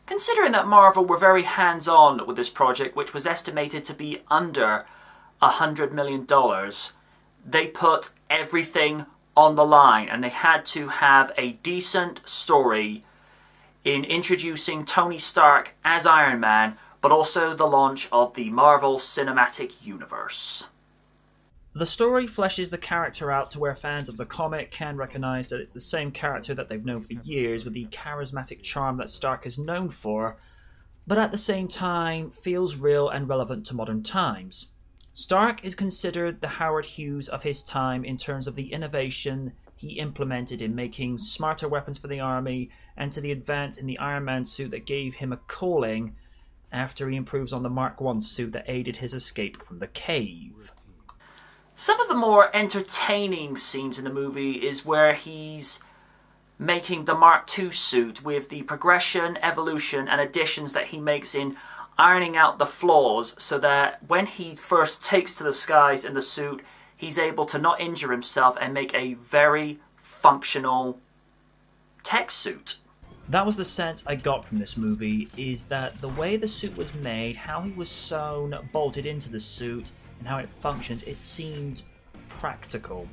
Considering that Marvel were very hands-on with this project, which was estimated to be under $100 million, they put everything on the line, and they had to have a decent story in introducing Tony Stark as Iron Man, but also the launch of the Marvel Cinematic Universe. The story fleshes the character out to where fans of the comic can recognise that it's the same character that they've known for years, with the charismatic charm that Stark is known for, but at the same time feels real and relevant to modern times. Stark is considered the Howard Hughes of his time in terms of the innovation he implemented in making smarter weapons for the army, and to the advance in the Iron Man suit that gave him a calling after he improves on the Mark I suit that aided his escape from the cave. Some of the more entertaining scenes in the movie is where he's making the Mark II suit, with the progression, evolution and additions that he makes in ironing out the flaws, so that when he first takes to the skies in the suit, he's able to not injure himself and make a very functional tech suit. That was the sense I got from this movie, is that the way the suit was made, how he was sewn, bolted into the suit, and how it functioned, it seemed practical.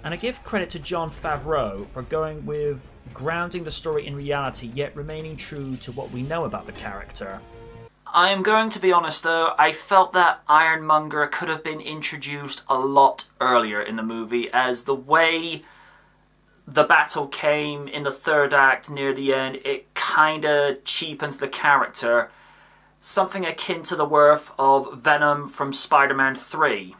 And I give credit to Jon Favreau for going with grounding the story in reality, yet remaining true to what we know about the character. I am going to be honest though, I felt that Ironmonger could have been introduced a lot earlier in the movie, as the way the battle came in the third act near the end, it kinda cheapens the character. Something akin to the worth of Venom from Spider-Man 3.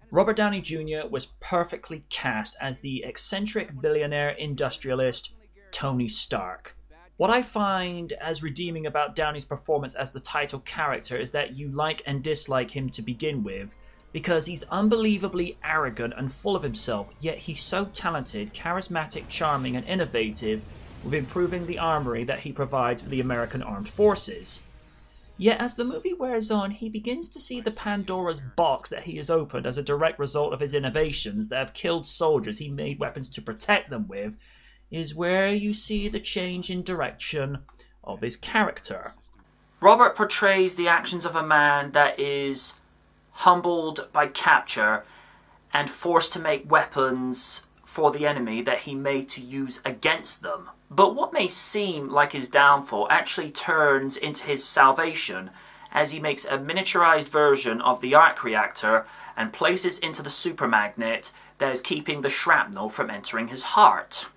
Robert Downey Jr. was perfectly cast as the eccentric billionaire industrialist Tony Stark. What I find as redeeming about Downey's performance as the title character is that you like and dislike him to begin with, because he's unbelievably arrogant and full of himself, yet he's so talented, charismatic, charming and innovative with improving the armory that he provides for the American Armed Forces. Yet as the movie wears on, he begins to see the Pandora's box that he has opened as a direct result of his innovations that have killed soldiers he made weapons to protect them with, is where you see the change in direction of his character. Robert portrays the actions of a man that is humbled by capture and forced to make weapons for the enemy that he made to use against them. But what may seem like his downfall actually turns into his salvation, as he makes a miniaturized version of the arc reactor and places into the super magnet that is keeping the shrapnel from entering his heart.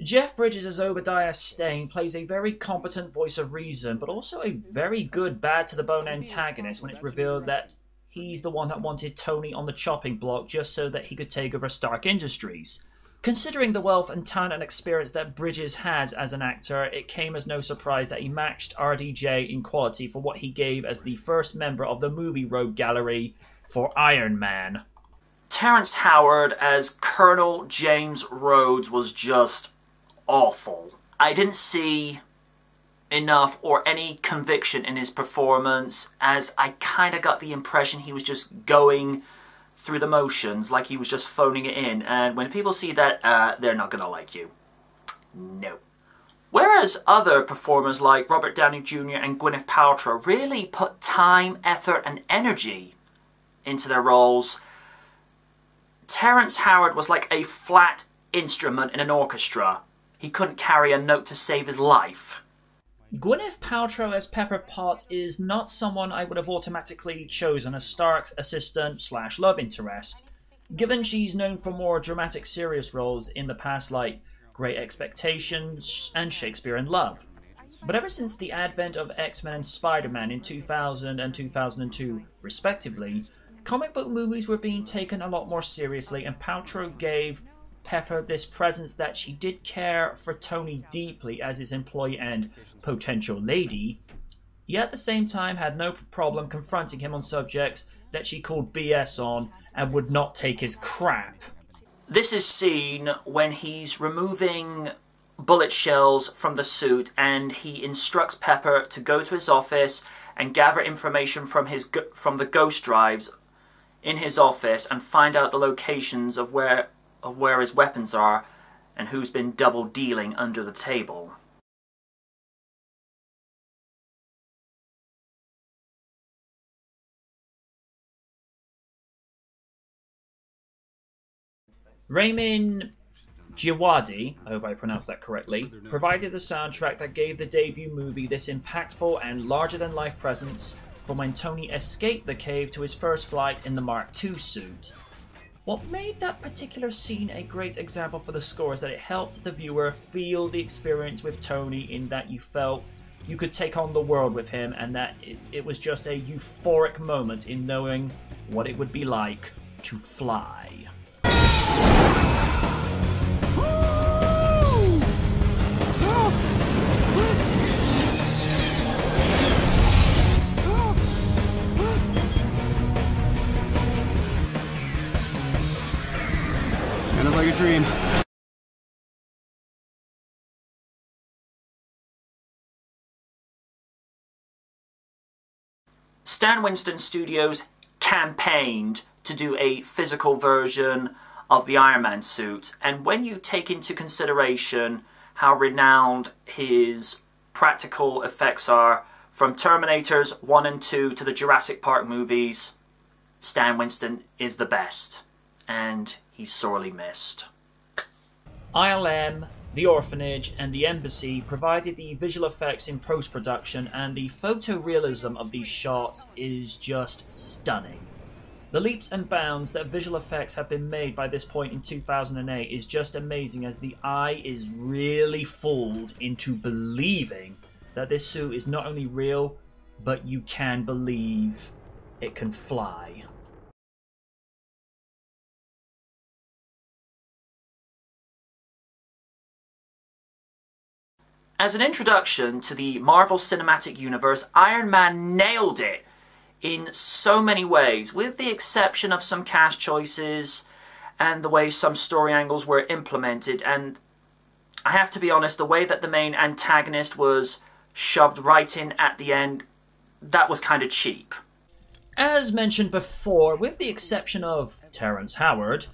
Jeff Bridges as Obadiah Stane plays a very competent voice of reason, but also a very good bad-to-the-bone antagonist when it's revealed that he's the one that wanted Tony on the chopping block just so that he could take over Stark Industries. Considering the wealth and talent and experience that Bridges has as an actor, it came as no surprise that he matched RDJ in quality for what he gave as the first member of the movie Rogue Gallery for Iron Man. Terrence Howard as Colonel James Rhodes was just awful. I didn't see enough or any conviction in his performance, as I kind of got the impression he was just going through the motions, like he was just phoning it in, and when people see that, they're not gonna like you. No. Whereas other performers like Robert Downey Jr. and Gwyneth Paltrow really put time, effort and energy into their roles, Terrence Howard was like a flat instrument in an orchestra. He couldn't carry a note to save his life. Gwyneth Paltrow as Pepper Potts is not someone I would have automatically chosen as Stark's assistant/love interest, given she's known for more dramatic serious roles in the past like Great Expectations and Shakespeare in Love. But ever since the advent of X-Men and Spider-Man in 2000 and 2002 respectively, comic book movies were being taken a lot more seriously, and Paltrow gave Pepper this presence that she did care for Tony deeply as his employee and potential lady, yet at the same time had no problem confronting him on subjects that she called BS on and would not take his crap. This is seen when he's removing bullet shells from the suit and he instructs Pepper to go to his office and gather information from the ghost drives in his office and find out the locations of where his weapons are and who's been double dealing under the table. Ramin Djawadi, I hope I pronounced that correctly, provided the soundtrack that gave the debut movie this impactful and larger-than-life presence from when Tony escaped the cave to his first flight in the Mark II suit. What made that particular scene a great example for the score is that it helped the viewer feel the experience with Tony, in that you felt you could take on the world with him, and that it was just a euphoric moment in knowing what it would be like to fly. Kind of like a dream. Stan Winston Studios campaigned to do a physical version of the Iron Man suit, and when you take into consideration how renowned his practical effects are, from Terminators 1 and 2 to the Jurassic Park movies, Stan Winston is the best, and he's sorely missed. ILM, the orphanage, and the embassy provided the visual effects in post-production, and the photorealism of these shots is just stunning. The leaps and bounds that visual effects have been made by this point in 2008 is just amazing, as the eye is really fooled into believing that this suit is not only real, but you can believe it can fly. As an introduction to the Marvel Cinematic Universe, Iron Man nailed it in so many ways, with the exception of some cast choices and the way some story angles were implemented. And I have to be honest, the way that the main antagonist was shoved right in at the end, that was kind of cheap. As mentioned before, with the exception of Terrence Howard,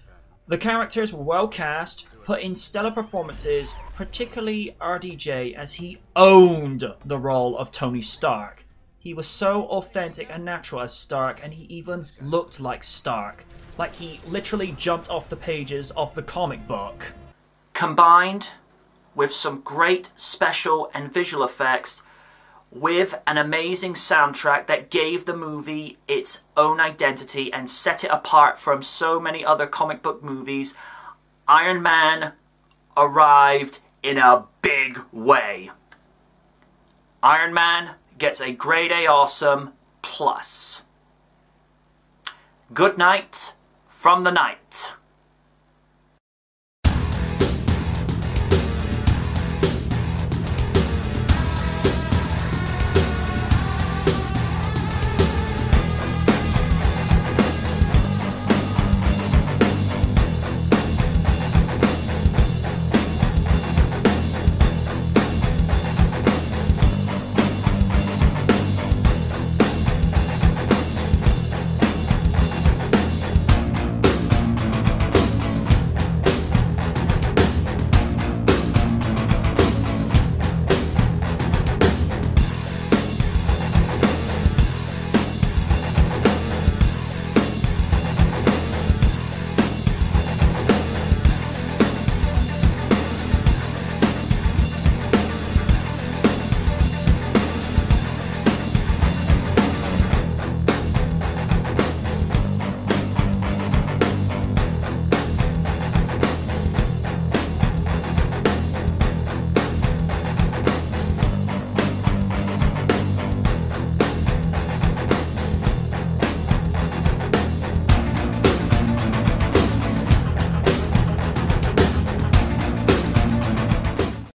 the characters were well cast, put in stellar performances, particularly RDJ, as he owned the role of Tony Stark. He was so authentic and natural as Stark, and he even looked like Stark, like he literally jumped off the pages of the comic book. Combined with some great special and visual effects, with an amazing soundtrack that gave the movie its own identity and set it apart from so many other comic book movies, Iron Man arrived in a big way. Iron Man gets a grade A awesome plus. Good night from the night.